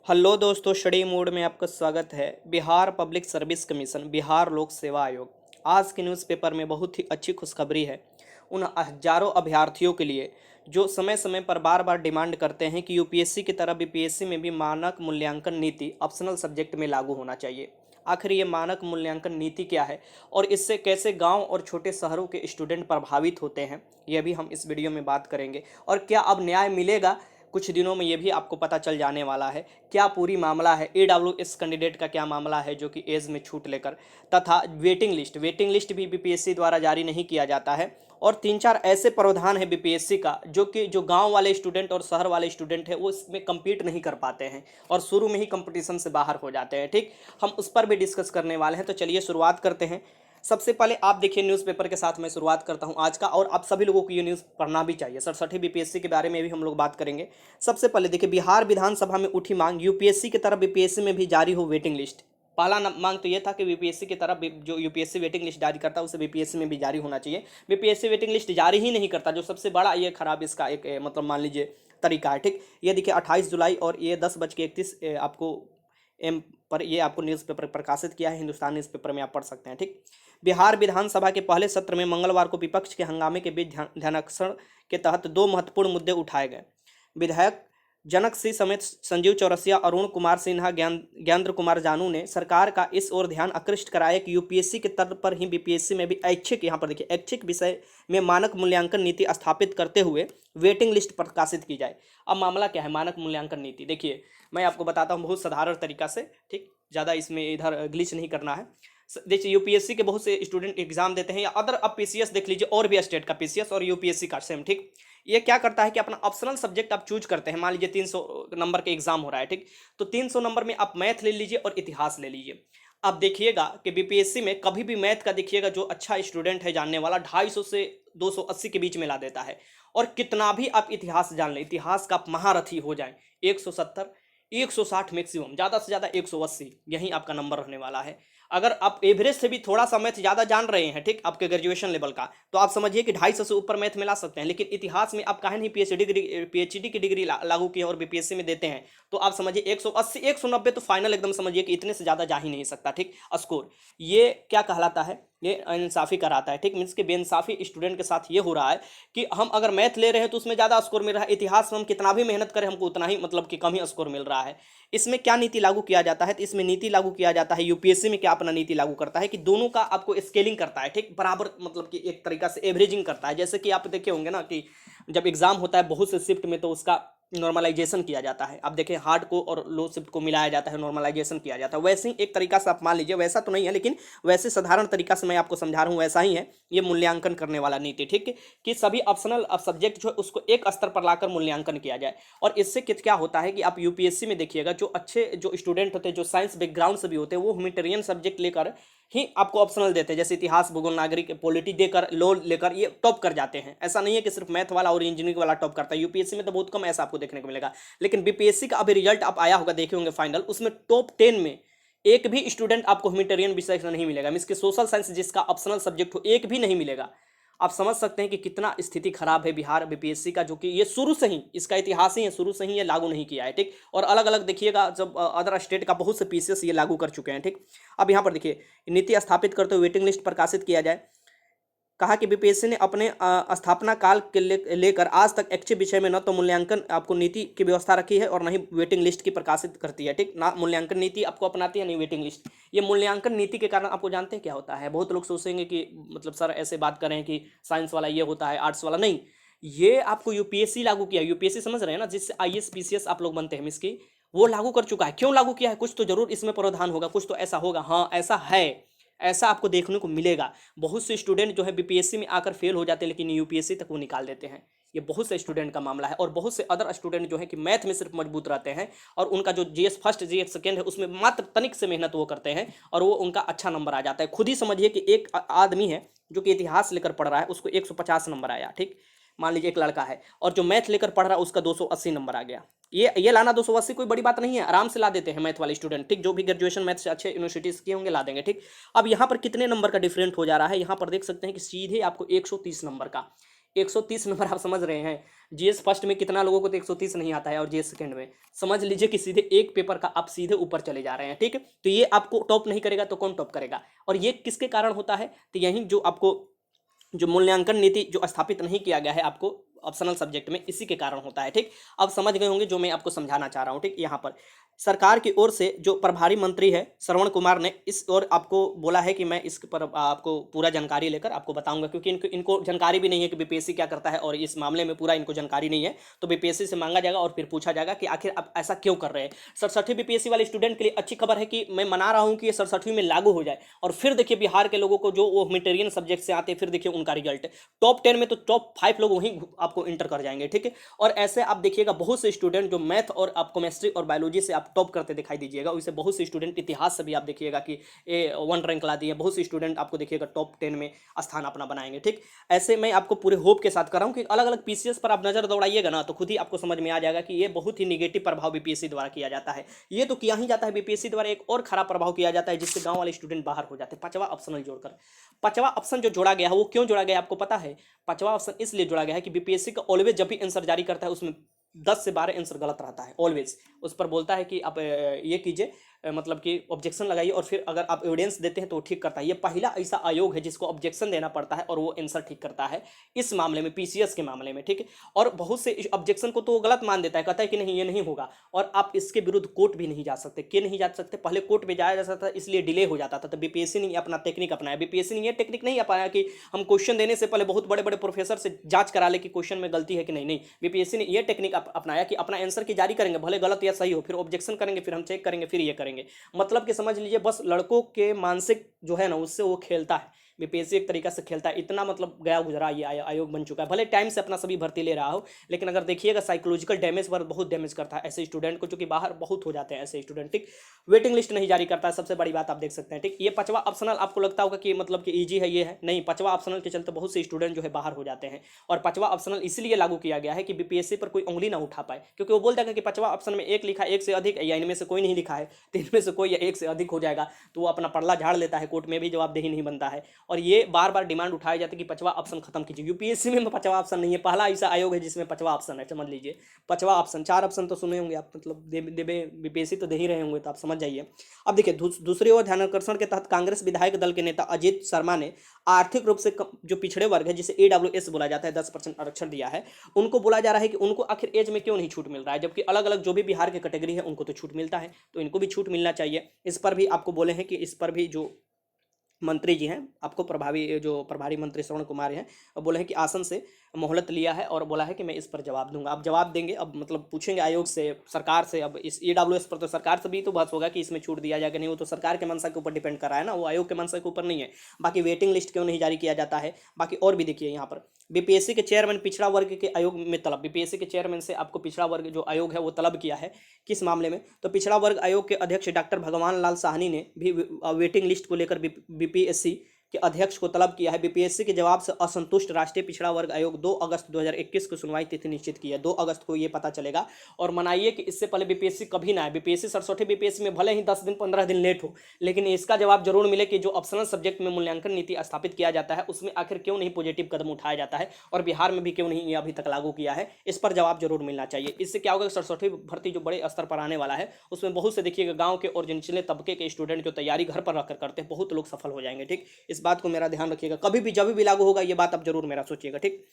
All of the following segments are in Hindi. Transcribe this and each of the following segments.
हेलो दोस्तों, स्टडी मोड में आपका स्वागत है। Bihar public service commission, Bihar लोक सेवा आयोग आज के न्यूज़पेपर में बहुत ही अच्छी खुशखबरी है उन हजारों अभ्यर्थियों के लिए जो समय समय पर बार बार डिमांड करते हैं कि यूपीएससी की तरह बीपीएससी में भी मानक मूल्यांकन नीति ऑप्शनल सब्जेक्ट में लागू होना चाहिए। आखिर ये मानक मूल्यांकन नीति क्या है और इससे कैसे गांव और छोटे शहरों के स्टूडेंट प्रभावित होते हैं, यह भी हम इस वीडियो में बात करेंगे। और क्या अब न्याय मिलेगा कुछ दिनों में, ये भी आपको पता चल जाने वाला है। क्या पूरी मामला है ईडब्ल्यूएस कैंडिडेट का, क्या मामला है जो कि एज में छूट लेकर, तथा वेटिंग लिस्ट भी बीपीएससी द्वारा जारी नहीं किया जाता है। और तीन चार ऐसे प्रावधान है बीपीएससी का जो कि जो गांव वाले स्टूडेंट और शहर वाले स्टूडेंट है वो इसमें compete नहीं कर पाते हैं और शुरू में ही कंपटीशन से बाहर हो जाते हैं। ठीक, हम उस पर भी डिस्कस करने वाले हैं, तो चलिए शुरुआत करते हैं। सबसे पहले आप देखिए, न्यूज़पेपर के साथ मैं शुरुआत करता हूं आज का, और आप सभी लोगों को ये न्यूज़ पढ़ना भी चाहिए। 67 बीपीएससी के बारे में भी हम लोग बात करेंगे। सबसे पहले देखिए, बिहार विधानसभा में उठी मांग, यूपीएससी की तरह बीपीएससी में भी जारी हो वेटिंग लिस्ट। पहला मांग तो ये था कि बीपीएससी की तरह जो यूपीएससी वेटिंग लिस्ट जारी करता है उसे बीपीएससी में भी जारी होना चाहिए। बीपीएससी वेटिंग लिस्ट जारी ही नहीं करता, जो सबसे बड़ा ये खराब इसका एक मतलब मान लीजिए तरीका है। ठीक, ये देखिए 28 जुलाई और ये 10:31 आपको एम पर ये आपको न्यूज़पेपर प्रकाशित किया है, हिंदुस्तान न्यूज़पेपर में आप पढ़ सकते हैं। ठीक, बिहार विधानसभा के पहले सत्र में मंगलवार को विपक्ष के हंगामे के बीच ध्यानाकर्षण के तहत दो महत्वपूर्ण मुद्दे उठाए गए। विधायक जनक सिंह समेत संजीव चौरसिया, अरुण कुमार सिन्हा, ज्ञानेंद्र कुमार जानू ने सरकार का इस ओर ध्यान आकृष्ट कराया कि यूपीएससी के तर्ज पर ही बीपीएससी में भी ऐच्छिक, यहाँ पर देखिए ऐच्छिक विषय में मानक मूल्यांकन नीति स्थापित करते हुए वेटिंग लिस्ट प्रकाशित की जाए। अब मामला क्या है मानक मूल्यांकन नीति, देखिए मैं आपको बताता हूँ बहुत साधारण तरीका से। ठीक, ज़्यादा इसमें इधर ग्लिच नहीं करना है। देखिए यूपीएससी के बहुत से स्टूडेंट एग्जाम देते हैं, या अदर अब पीसीएस देख लीजिए, और भी स्टेट का पीसीएस और यूपीएससी का सेम। ठीक, ये क्या करता है कि अपना ऑप्शनल सब्जेक्ट आप चूज करते हैं। मान लीजिए 300 नंबर के एग्जाम हो रहा है, ठीक, तो 300 नंबर में आप मैथ ले लीजिए और इतिहास ले लीजिए। अब देखिएगा कि बीपीएससी में कभी भी मैथ का देखिएगा जो अच्छा स्टूडेंट है जानने वाला 250 से 280 के बीच में ला देता है। और कितना भी आप इतिहास जान लें, इतिहास का आप महारथी हो जाएं, 170 160 मैक्सिमम, ज़्यादा से ज़्यादा 180, यही आपका नंबर रहने वाला है। अगर आप एवरेज से भी थोड़ा सा मैथ ज़्यादा जान रहे हैं, ठीक, आपके ग्रेजुएशन लेवल का, तो आप समझिए कि 250 से ऊपर मैथ में ला सकते हैं। लेकिन इतिहास में आप काहे नहीं पीएचडी की डिग्री लागू की और बीपीएससी में देते हैं, तो आप समझिए 180 190 तो फाइनल एकदम समझिए कि इतने से ज़्यादा जा ही नहीं सकता। ठीक, स्कोर ये क्या कहलाता है, ये इंसाफी कराता है। ठीक, मीन्स कि बेइंसाफी स्टूडेंट के साथ ये हो रहा है कि हम अगर मैथ ले रहे हैं तो उसमें ज़्यादा स्कोर मिल रहा है, इतिहास में हम कितना भी मेहनत करें हमको उतना ही मतलब कि कम ही स्कोर मिल रहा है। इसमें क्या नीति लागू किया जाता है, तो इसमें नीति लागू किया जाता है, यूपीएससी में क्या अपना नीति लागू करता है कि दोनों का आपको स्केलिंग करता है। ठीक, बराबर मतलब कि एक तरीका से एवरेजिंग करता है। जैसे कि आप देखे होंगे ना कि जब एग्जाम होता है बहुत से शिफ्ट में, तो उसका नॉर्मलाइजेशन किया जाता है। आप देखें हार्ड को और लो शिफ्ट को मिलाया जाता है, नॉर्मलाइजेशन किया जाता है। वैसे ही एक तरीका से आप मान लीजिए, वैसा तो नहीं है लेकिन वैसे साधारण तरीका से मैं आपको समझा रहा हूँ, वैसा ही है ये मूल्यांकन करने वाला नीति। ठीक है, कि सभी ऑप्शनल सब्जेक्ट जो है उसको एक स्तर पर लाकर मूल्यांकन किया जाए। और इससे क्या होता है कि आप यूपीएससी में देखिएगा जो अच्छे जो स्टूडेंट होते हैं, जो साइंस बैकग्राउंड से भी होते हैं, वो ह्यूमैनिटेरियन सब्जेक्ट लेकर ही आपको ऑप्शनल देते हैं। जैसे इतिहास, भूगोल, नागरिक, पॉलिटी देकर, लॉ लेकर ये टॉप कर जाते हैं। ऐसा नहीं है कि सिर्फ मैथ वाला और इंजीनियरिंग वाला टॉप करता है, यूपीएससी में तो बहुत कम ऐसा आपको देखने को मिलेगा। लेकिन बीपीएससी का अभी रिजल्ट आप आया होगा, देखे होंगे फाइनल, उसमें टॉप 10 में एक भी स्टूडेंट आपको ह्यूमैनिटेरियन विषय से नहीं मिलेगा। मीन्स कि सोशल साइंस जिसका ऑप्शनल सब्जेक्ट हो, एक भी नहीं मिलेगा। आप समझ सकते हैं कि कितना स्थिति खराब है बिहार बीपीएससी का, जो कि ये शुरू से ही इसका इतिहास ही है, शुरू से ही ये लागू नहीं किया है। ठीक, और अलग अलग देखिएगा जब अदर स्टेट का बहुत से पीसीएस ये लागू कर चुके हैं। ठीक, अब यहाँ पर देखिए नीति स्थापित करते हुए वेटिंग लिस्ट प्रकाशित किया जाए। कहा कि बीपीएससी ने अपने स्थापना काल के लेकर आज तक ऐच्छिक विषय में न तो मूल्यांकन आपको नीति की व्यवस्था रखी है और न ही वेटिंग लिस्ट की प्रकाशित करती है। ठीक, ना मूल्यांकन नीति आपको अपनाती है, नहीं वेटिंग लिस्ट। ये मूल्यांकन नीति के कारण आपको जानते हैं क्या होता है, बहुत लोग सोचेंगे कि मतलब सर ऐसे बात करें कि साइंस वाला ये होता है, आर्ट्स वाला नहीं। ये आपको यूपीएससी लागू किया, यूपीएससी समझ रहे हैं ना, जिससे आईएएस पीसीएस आप लोग बनते हैं, इसकी वो लागू कर चुका है। क्यों लागू किया है, कुछ तो जरूर इसमें प्रावधान होगा, कुछ तो ऐसा होगा। हाँ ऐसा है, ऐसा आपको देखने को मिलेगा। बहुत से स्टूडेंट जो है बीपीएससी में आकर फेल हो जाते हैं, लेकिन यूपीएससी तक वो निकाल देते हैं। ये बहुत से स्टूडेंट का मामला है। और बहुत से अदर स्टूडेंट जो है कि मैथ में सिर्फ मजबूत रहते हैं, और उनका जो जीएस फर्स्ट जीएस सेकेंड है उसमें मात्र तनिक से मेहनत वो करते हैं और वो उनका अच्छा नंबर आ जाता है। खुद ही समझिए कि एक आदमी है जो कि इतिहास लेकर पढ़ रहा है, उसको 150 नंबर आया। ठीक, मान लीजिए एक लड़का है और जो मैथ लेकर पढ़ रहा है उसका 280 नंबर आ गया। ये लाना 280 कोई बड़ी बात नहीं है, आराम से ला देते हैं मैथ वाले स्टूडेंट। ठीक, जो भी ग्रेजुएशन मैथ से अच्छे यूनिवर्सिटी किए होंगे ला देंगे। ठीक, अब यहाँ पर कितने नंबर का डिफरेंट हो जा रहा है, यहाँ पर देख सकते हैं कि सीधे आपको 130 नंबर का 130 नंबर आप समझ रहे हैं। जीएस फर्स्ट में कितना लोगों को तो 130 नहीं आता है, और जीएस सेकंड में समझ लीजिए कि सीधे एक पेपर का आप सीधे ऊपर चले जा रहे हैं, ठीक है। तो ये आपको टॉप नहीं करेगा तो कौन टॉप करेगा? और ये किसके कारण होता है? तो यही जो आपको जो मूल्यांकन नीति जो स्थापित नहीं किया गया है आपको ऑप्शनल सब्जेक्ट में, इसी के कारण होता है, ठीक। अब समझ गए होंगे जो मैं आपको समझाना चाह रहा हूँ, ठीक। यहाँ पर सरकार की ओर से जो प्रभारी मंत्री है श्रवण कुमार ने इस और आपको बोला है कि मैं इस पर आपको पूरा जानकारी लेकर आपको बताऊंगा, क्योंकि इनको जानकारी भी नहीं है कि बीपीएससी क्या करता है, और इस मामले में पूरा इनको जानकारी नहीं है। तो बीपीएससी से मांगा जाएगा और फिर पूछा जाएगा कि आखिर आप ऐसा क्यों कर रहे हैं। 67वीं बीपीएससी वाले स्टूडेंट के लिए अच्छी खबर है कि मैं मना रहा हूँ कि ये 67वीं में लागू हो जाए, और फिर देखिए बिहार के लोगों को जो वो ह्यूमैनिटेरियन सब्जेक्ट से आते हैं, फिर देखिए उनका रिजल्ट टॉप 10 में, तो टॉप 5 लोग वहीं आपको इंटर कर जाएंगे, ठीक है। और ऐसे आप देखिएगा बहुत से स्टूडेंट जो मैथ और आप केमिस्ट्री और बायोलॉजी से आप टॉप करते दिखाई दीजिएगा, उससे बहुत से स्टूडेंट इतिहास से भी आप देखिएगा कि ये 1 रैंक ला दिए, बहुत से स्टूडेंट आपको देखिएगा टॉप 10 में स्थान अपना बनाएंगे, ठीक। ऐसे मैं आपको पूरे होप के साथ कर रहा हूं कि अलग अलग पीसीएस पर आप नजर दौड़ाइएगा ना, तो खुद ही आपको समझ में आ जाएगा कि ये बहुत ही निगेटिव प्रभाव बीपीएससी द्वारा किया जाता है। ये तो किया ही जाता है, बीपीएससी द्वारा एक और खराब प्रभाव किया जाता है जिससे गांव वाले स्टूडेंट बाहर हो जाते हैं। पांचवा ऑप्शनल जोड़कर, पांचवा ऑप्शन जो जोड़ा गया है वो क्यों जोड़ा गया आपको पता है? पांचवा ऑप्शन इसलिए जोड़ा गया है कि बीपीएससी का ऑलवेज जब भी आंसर जारी करता है उसमें 10 से 12 आंसर गलत रहता है ऑलवेज। उस पर बोलता है कि आप ये कीजिए, मतलब कि ऑब्जेक्शन लगाइए, और फिर अगर आप एविडेंस देते हैं तो ठीक करता है। ये पहला ऐसा आयोग है जिसको ऑब्जेक्शन देना पड़ता है और वो आंसर ठीक करता है इस मामले में, पीसीएस के मामले में, ठीक है। और बहुत से ऑब्जेक्शन को तो वो गलत मान देता है, कहता है कि नहीं ये नहीं होगा, और आप इसके विरुद्ध कोर्ट भी नहीं जा सकते। क्यों नहीं जा सकते? पहले कोर्ट में जाया जा सकता था, इसलिए डिले हो जाता था। तो बीपीएससी ने अपना टेक्निक अपनाया। बीपीएससी ने ये टेक्निक नहीं अपनाया कि हम क्वेश्चन देने से पहले बहुत बड़े बड़े प्रोफेसर से जांच करा ले कि क्वेश्चन में गलती है कि नहीं। नहीं, बीपीएससी ने ये टेक्निक अपनाया कि अपना आंसर की जारी करेंगे, भले गलत या सही हो, फिर ऑब्जेक्शन करेंगे, फिर हम चेक करेंगे, फिर ये करेंगे। मतलब कि समझ लीजिए बस लड़कों के मानसिक जो है ना उससे वो खेलता है। बीपीएससी एक तरीका से खेलता है, इतना मतलब गया गुजरा ये आयोग बन चुका है। भले टाइम से अपना सभी भर्ती ले रहा हो, लेकिन अगर देखिएगा साइकोलॉजिकल डैमेज पर बहुत डैमेज करता है ऐसे स्टूडेंट को, जो कि बाहर बहुत हो जाते हैं ऐसे स्टूडेंट, ठीक। वेटिंग लिस्ट नहीं जारी करता है, सबसे बड़ी बात आप देख सकते हैं, ठीक। ये पांचवा ऑप्शनल आपको लगता होगा कि मतलब कि ईजी है, ये है नहीं। पांचवा ऑप्शनल के चलते बहुत से स्टूडेंट जो है बाहर हो जाते हैं, और पांचवा ऑप्शनल इसलिए लागू किया गया है कि बीपीएससी पर कोई उंगली ना उठा पाए, क्योंकि वो बोल देगा कि पांचवा ऑप्शन में एक लिखा, एक से अधिक, या इनमें से कोई नहीं लिखा है तो इनमें से कोई या एक से अधिक हो जाएगा, तो वो अपना पल्ला झाड़ लेता है, कोर्ट में भी जवाबदेही नहीं बनता है। और ये बार बार डिमांड उठाई जाती है कि पांचवा ऑप्शन खत्म कीजिए। यूपीएससी में पांचवा ऑप्शन नहीं है, पहला ऐसा आयोग है जिसमें पांचवा ऑप्शन है, समझ लीजिए। पांचवा ऑप्शन, 4 ऑप्शन तो सुने होंगे आप, मतलब बीपीएससी तो दे ही रहे होंगे, तो आप समझ जाइए। अब देखिए दूसरी ओर ध्यानाकर्षण के तहत कांग्रेस विधायक दल के नेता अजीत शर्मा ने आर्थिक रूप से जो पिछड़े वर्ग है, जिसे ईडब्ल्यूएस बोला जाता है, 10% आरक्षण दिया है। उनको बोला जा रहा है कि उनको आखिर एज में क्यों नहीं छूट मिल रहा है, जबकि अलग अलग जो भी बिहार के कैटेगरी है उनको तो छूट मिलता है, तो इनको भी छूट मिलना चाहिए। इस पर भी आपको बोले हैं कि इस पर भी जो मंत्री जी हैं आपको प्रभारी मंत्री श्रवण कुमार हैं, बोले हैं कि आसन से मोहलत लिया है और बोला है कि मैं इस पर जवाब दूंगा। अब जवाब देंगे, अब मतलब पूछेंगे आयोग से, सरकार से। अब इस ईडब्ल्यूएस पर तो सरकार से भी तो बहस होगा कि इसमें छूट दिया जाएगा नहीं, वो तो सरकार के मंशा के ऊपर डिपेंड कर रहा है ना, वो आयोग के मंशा के ऊपर नहीं है। बाकी वेटिंग लिस्ट क्यों नहीं जारी किया जाता है, बाकी और भी देखिए यहाँ पर बीपीएससी के चेयरमैन पिछड़ा वर्ग के आयोग में तलब। बीपीएससी के चेयरमैन से आपको पिछड़ा वर्ग जो आयोग है वो तलब किया है, किस मामले में? तो पिछड़ा वर्ग आयोग के अध्यक्ष डॉक्टर भगवान लाल साहनी ने भी वेटिंग लिस्ट को लेकर बीपीएससी के अध्यक्ष को तलब किया है। बीपीएससी के जवाब से असंतुष्ट राष्ट्रीय पिछड़ा वर्ग आयोग 2 अगस्त 2021 को सुनवाई तिथि निश्चित की है। 2 अगस्त को ये पता चलेगा। और मनाइए कि इससे पहले बीपीएससी कभी ना आए। बीपीएससी 67 बीपीएससी में भले ही 10 दिन 15 दिन लेट हो, लेकिन इसका जवाब जरूर मिले कि जो ऑप्शनल सब्जेक्ट में मूल्यांकन नीति स्थापित किया जाता है उसमें आखिर क्यों नहीं पॉजिटिव कदम उठाया जाता है, और बिहार में भी क्यों नहीं ये अभी तक लागू किया है, इस पर जवाब जरूर मिलना चाहिए। इससे क्या होगा, 67वीं भर्ती जो बड़े स्तर पर आने वाला है उसमें बहुत से देखिएगा गाँव के और निचले तबके के स्टूडेंट जो तैयारी घर पर रखकर करते हैं, बहुत लोग सफल हो जाएंगे, ठीक। इस बात को मेरा ध्यान रखिएगा, कभी भी जब भी लागू होगा ये बात आप जरूर मेरा सोचिएगा, ठीक।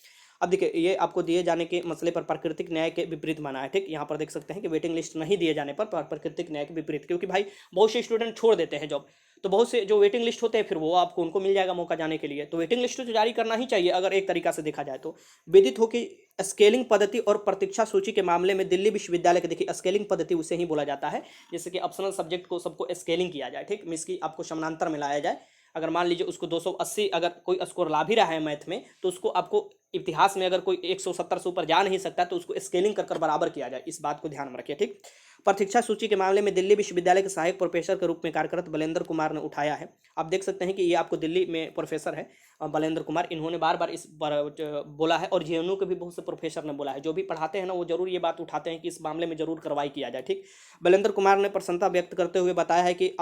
अब देखिए ये आपको दिए जाने के मसले पर प्राकृतिक न्याय के विपरीत माना है, ठीक। यहाँ पर देख सकते हैं कि वेटिंग लिस्ट नहीं दिए जाने पर प्राकृतिक न्याय के विपरीत, क्योंकि भाई बहुत से स्टूडेंट छोड़ देते हैं जॉब, तो बहुत से जो वेटिंग लिस्ट होते हैं फिर वो आपको उनको मिल जाएगा मौका जाने के लिए। तो वेटिंग लिस्ट तो जारी करना ही चाहिए अगर एक तरीका से देखा जाए तो। विदित हो कि स्केलिंग पद्धति और प्रतीक्षा सूची के मामले में दिल्ली विश्वविद्यालय के, देखिए स्केलिंग पद्धति उसे ही बोला जाता है जैसे कि ऑप्शनल सब्जेक्ट को सबको स्केलिंग किया जाए, ठीक, मींस की आपको समानांतर में लाया जाए। अगर मान लीजिए उसको 280 अगर कोई स्कोर ला भी रहा है मैथ में, तो उसको आपको इतिहास में अगर कोई 170 से ऊपर जा नहीं सकता तो उसको स्केलिंग कर बराबर किया जाए, इस बात को ध्यान में रखिए, ठीक। प्रतीक्षा सूची के मामले में दिल्ली विश्वविद्यालय के सहायक प्रोफेसर के रूप में कार्यरत बलेंद्र कुमार ने उठाया है। आप देख सकते हैं कि ये आपको दिल्ली में प्रोफेसर है बलेंद्र कुमार, इन्होंने बार बार इस पर बोला है, और जेएनयू के भी बहुत से प्रोफेसर ने बोला है, जो भी पढ़ाते हैं ना वो जरूर ये बात उठाते हैं कि इस मामले में जरूर कार्रवाई किया जाए, ठीक। बलेंद्र कुमार ने प्रसन्नता व्यक्त करते हुए बताया है कि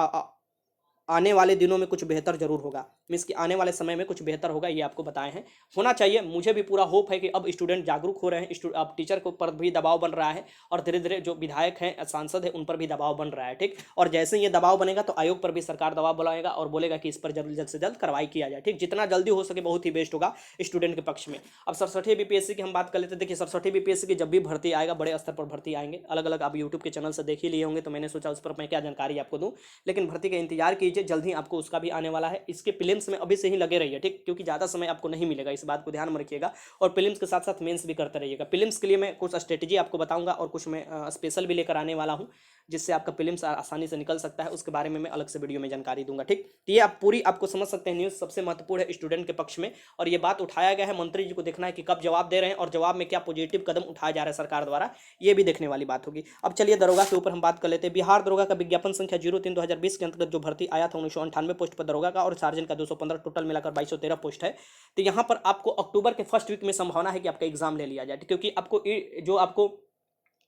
आने वाले दिनों में कुछ बेहतर जरूर होगा, मीन्स कि आने वाले समय में कुछ बेहतर होगा, ये आपको बताए हैं। होना चाहिए, मुझे भी पूरा होप है कि अब स्टूडेंट जागरूक हो रहे हैं, अब टीचर के ऊपर भी दबाव बन रहा है और धीरे धीरे जो विधायक हैं, सांसद हैं, उन पर भी दबाव बन रहा है, ठीक। और जैसे ही ये दबाव बनेगा तो आयोग पर भी सरकार दबाव बनाएगा और बोलेगा कि इस पर जल्द से जल्द कार्रवाई किया जाए, ठीक। जितना जल्दी हो सके बहुत ही बेस्ट होगा स्टूडेंट के पक्ष में। अब 67 बीपीएससी की हम बात कर लेते हैं। देखिए 67 बीपीएससी की जब भी भर्ती आएगा, बड़े स्तर पर भर्ती आएंगे, अलग अलग आप यूट्यूब के चैनल से देख ही लिए होंगे, तो मैंने सोचा उस पर मैं क्या जानकारी आपको दूं। लेकिन भर्ती का इंतजार कीजिए, जल्द ही आपको उसका भी आने वाला है। इसके प्रीलिम्स में अभी से ही लगे रहिए, ठीक, क्योंकि ज़्यादा समय आपको नहीं मिलेगा, इस बात को ध्यान में रखिएगा। और प्रीलिम्स के साथ साथ मेंस भी करते रहिएगा। प्रीलिम्स के लिए मैं कुछ स्ट्रेटेजी आपको बताऊंगा और कुछ मैं स्पेशल भी लेकर आने वाला हूं, जिससे आपका प्रीलिम्स आसानी से निकल सकता है। उसके बारे में मैं अलग से वीडियो में जानकारी दूंगा, ठीक। तो ये आप पूरी आपको समझ सकते हैं, न्यूज़ सबसे महत्वपूर्ण है स्टूडेंट के पक्ष में। और ये बात उठाया गया है, मंत्री जी को देखना है कि कब जवाब दे रहे हैं और जवाब में क्या पॉजिटिव कदम उठाया जा रहा है सरकार द्वारा, ये भी देखने वाली बात होगी। अब चलिए दरोगा के ऊपर हम बात कर लेते हैं। बिहार दरोगा का विज्ञापन संख्या 03/2020 के अंतर्गत जो भर्ती आया था 1998 पोस्ट पर दरोगा का, और सार्जेंट का 215, टोटल मिलाकर 2213 पोस्ट है। तो यहाँ पर आपको अक्टूबर के फर्स्ट वीक में संभावना है कि आपका एग्जाम ले लिया जाए, क्योंकि आपको जो आपको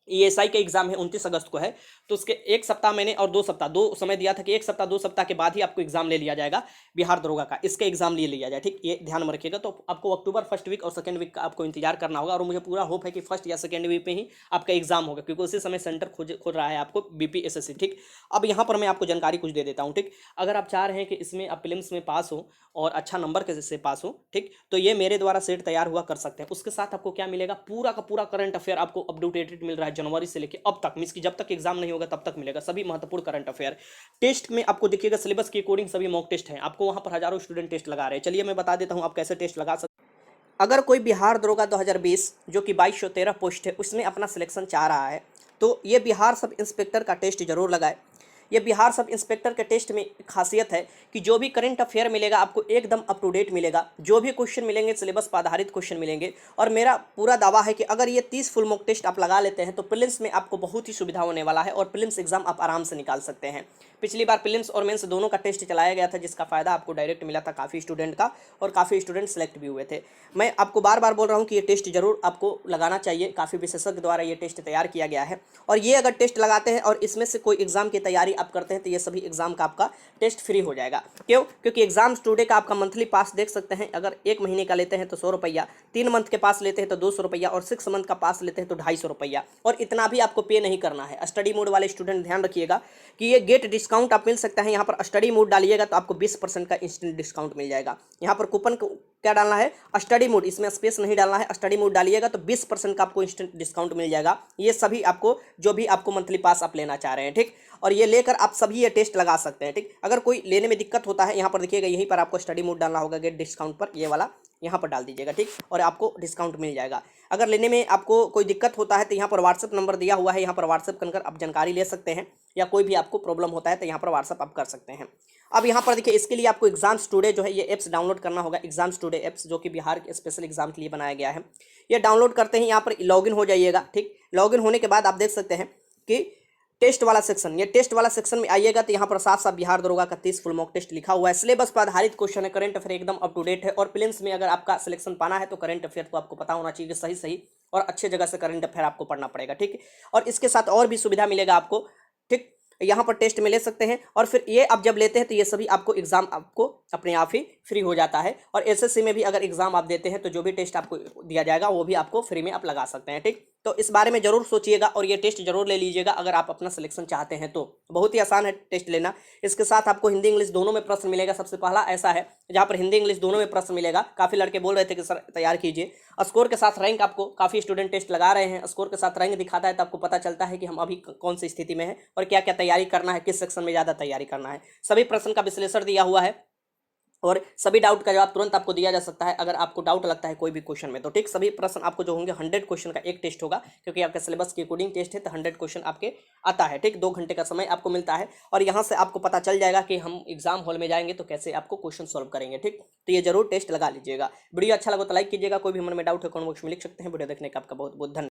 ईएसआई का एग्जाम है 29 अगस्त को है, तो उसके एक सप्ताह मैंने और 2 सप्ताह, दो समय दिया था कि एक सप्ताह 2 सप्ताह के बाद ही आपको एग्जाम ले लिया जाएगा बिहार दरोगा का, इसका एग्जाम ले लिया जाए, ठीक। ये ध्यान में रखिएगा। तो आपको अक्टूबर फर्स्ट वीक और सेकंड वीक का आपको इंतजार करना होगा, और मुझे पूरा होप है कि फर्स्ट या सेकंड वीक में ही आपका एग्जाम होगा, क्योंकि उसी समय सेंटर खोज रहा है आपको बीपीएसएससी, ठीक। अब यहाँ पर मैं आपको जानकारी कुछ दे देता हूँ, ठीक। अगर आप चाह रहे हैं कि इसमें आप प्रीलिम्स में पास हो और अच्छा नंबर के से पास हो, ठीक, तो ये मेरे द्वारा सेट तैयार हुआ कर सकते हैं। उसके साथ आपको क्या मिलेगा, पूरा का पूरा करंट अफेयर आपको अपडेटेड मिल रहा है, जनवरी से लेकर अब तक, मींस कि जब तक एग्जाम नहीं होगा तब तक मिलेगा सभी महत्वपूर्ण करंट अफेयर। टेस्ट में आपको देखिएगा सिलेबस के अकॉर्डिंग सभी मॉक टेस्ट हैं, आपको वहां पर हजारों स्टूडेंट टेस्ट लगा रहे हैं। चलिए मैं बता देता हूं आप कैसे टेस्ट लगा सकते हैं। अगर कोई बिहार दरोगा 2020 जो कि 2213 पोस्ट है उसमें अपना सिलेक्शन चाह रहा है, तो ये बिहार सब इंस्पेक्टर का टेस्ट जरूर लगाए। ये बिहार सब इंस्पेक्टर के टेस्ट में खासियत है कि जो भी करंट अफेयर मिलेगा आपको एकदम अप टू डेट मिलेगा, जो भी क्वेश्चन मिलेंगे सिलेबस पर आधारित क्वेश्चन मिलेंगे। और मेरा पूरा दावा है कि अगर ये 30 फुल मॉक टेस्ट आप लगा लेते हैं तो प्रीलिम्स में आपको बहुत ही सुविधा होने वाला है, और प्रीलिम्स एग्जाम आप आराम से निकाल सकते हैं। पिछली बार प्रीलिम्स और मेंस दोनों का टेस्ट चलाया गया था, जिसका फायदा आपको डायरेक्ट मिला था काफ़ी स्टूडेंट का, और काफ़ी स्टूडेंट सेलेक्ट भी हुए थे। मैं आपको बार बार बोल रहा हूँ कि ये टेस्ट जरूर आपको लगाना चाहिए, काफ़ी विशेषज्ञ द्वारा ये टेस्ट तैयार किया गया है। और ये अगर टेस्ट लगाते हैं और इसमें से कोई एग्जाम की तैयारी आप करते हैं तो ये सभी एग्जाम का आपका टेस्ट फ्री हो जाएगा। क्यों? क्योंकि एग्जाम टुडे का आपका मंथली पास देख सकते हैं, अगर 1 महीने का लेते हैं तो 100 रुपया, 3 मंथ के पास लेते हैं तो 200 रुपया, और 6 मंथ का पास लेते हैं तो 250 रुपया। और इतना भी आपको पे नहीं करना है। स्टडी मोड वाले स्टूडेंट ध्यान रखिएगा कि ये गेट डिस्काउंट आप मिल सकता है। यहाँ पर स्टडी मोड डालिएगा तो आपको 20% का इंस्टेंट डिस्काउंट मिल जाएगा। यहाँ पर कूपन क्या डालना है, स्टडी मोड, इसमें स्पेस नहीं डालना है, स्टडी मोड डालिएगा तो 20% का आपको इंस्टेंट डिस्काउंट मिल जाएगा। ये सभी आपको जो भी आपको मंथली पास आप लेना चाह रहे हैं, ठीक। और ये लेकर आप सभी ये टेस्ट लगा सकते हैं, ठीक। अगर कोई लेने में दिक्कत होता है, यहाँ पर देखिएगा, यहीं पर आपको स्टडी मोड डालना होगा, गेट डिस्काउंट पर ये वाला यहाँ पर डाल दीजिएगा, ठीक, और आपको डिस्काउंट मिल जाएगा। अगर लेने में आपको कोई दिक्कत होता है तो यहाँ पर व्हाट्सअप नंबर दिया हुआ है, यहाँ पर व्हाट्सअप कर आप जानकारी ले सकते हैं, या कोई भी आपको प्रॉब्लम होता है तो यहाँ पर व्हाट्सअप आप कर सकते हैं। अब यहाँ पर देखिए, इसके लिए आपको एग्जाम्स टुडे जो है ये एप्स डाउनलोड करना होगा। एग्जाम्स टुडे एप्स जो कि बिहार के स्पेशल एग्जाम के लिए बनाया गया है, ये डाउनलोड करते ही यहाँ पर लॉगिन हो जाइएगा, ठीक। लॉगिन होने के बाद आप देख सकते हैं कि टेस्ट वाला सेक्शन, ये टेस्ट वाला सेक्शन में आइएगा तो यहाँ पर साफ साफ बिहार दरोगा का 30 फुल मॉक टेस्ट लिखा हुआ है। सिलेबस पर आधारित क्वेश्चन है, करंट अफेयर एकदम अप टू डेट है। और प्रीलिम्स में अगर आपका सिलेक्शन पाना है तो करंट अफेयर तो आपको पता होना चाहिए, सही सही और अच्छे जगह से करंट अफेयर आपको पढ़ना पड़ेगा, ठीक। और इसके साथ और भी सुविधा मिलेगा आपको, ठीक। यहाँ पर टेस्ट में ले सकते हैं, और फिर ये आप जब लेते हैं तो ये सभी आपको एग्जाम आपको अपने आप ही फ्री हो जाता है। और एसएससी में भी अगर एग्जाम आप देते हैं तो जो भी टेस्ट आपको दिया जाएगा वो भी आपको फ्री में आप लगा सकते हैं, ठीक। तो इस बारे में जरूर सोचिएगा और ये टेस्ट जरूर ले लीजिएगा अगर आप अपना सिलेक्शन चाहते हैं तो। बहुत ही आसान है टेस्ट लेना। इसके साथ आपको हिंदी इंग्लिश दोनों में प्रश्न मिलेगा। सबसे पहला ऐसा है जहाँ पर हिंदी इंग्लिश दोनों में प्रश्न मिलेगा। काफ़ी लड़के बोल रहे थे कि सर तैयार कीजिए। स्कोर के साथ रैंक, आपको काफ़ी स्टूडेंट टेस्ट लगा रहे हैं, स्कोर के साथ रैंक दिखाता है तो आपको पता चलता है कि हम अभी कौन सी स्थिति में है और क्या क्या तैयारी करना है, किस सेक्शन में ज़्यादा तैयारी करना है। सभी प्रश्न का विश्लेषण दिया हुआ है और सभी डाउट का जवाब तुरंत आपको दिया जा सकता है अगर आपको डाउट लगता है कोई भी क्वेश्चन में तो, ठीक। सभी प्रश्न आपको जो होंगे 100 क्वेश्चन का एक टेस्ट होगा, क्योंकि आपके सिलेबस के अकॉर्डिंग टेस्ट है तो 100 क्वेश्चन आपके आता है, ठीक। 2 घंटे का समय आपको मिलता है और यहाँ से आपको पता चल जाएगा कि हम एग्जाम हॉल में जाएंगे तो कैसे आपको क्वेश्चन सॉल्व करेंगे, ठीक। तो ये जरूर टेस्ट लगा लीजिएगा। वीडियो अच्छा लगा तो लाइक कीजिएगा। कोई भी मन में डाउट है कमेंट बॉक्स में लिख सकते हैं। वीडियो देखने का आपका बहुत बहुत धन्यवाद।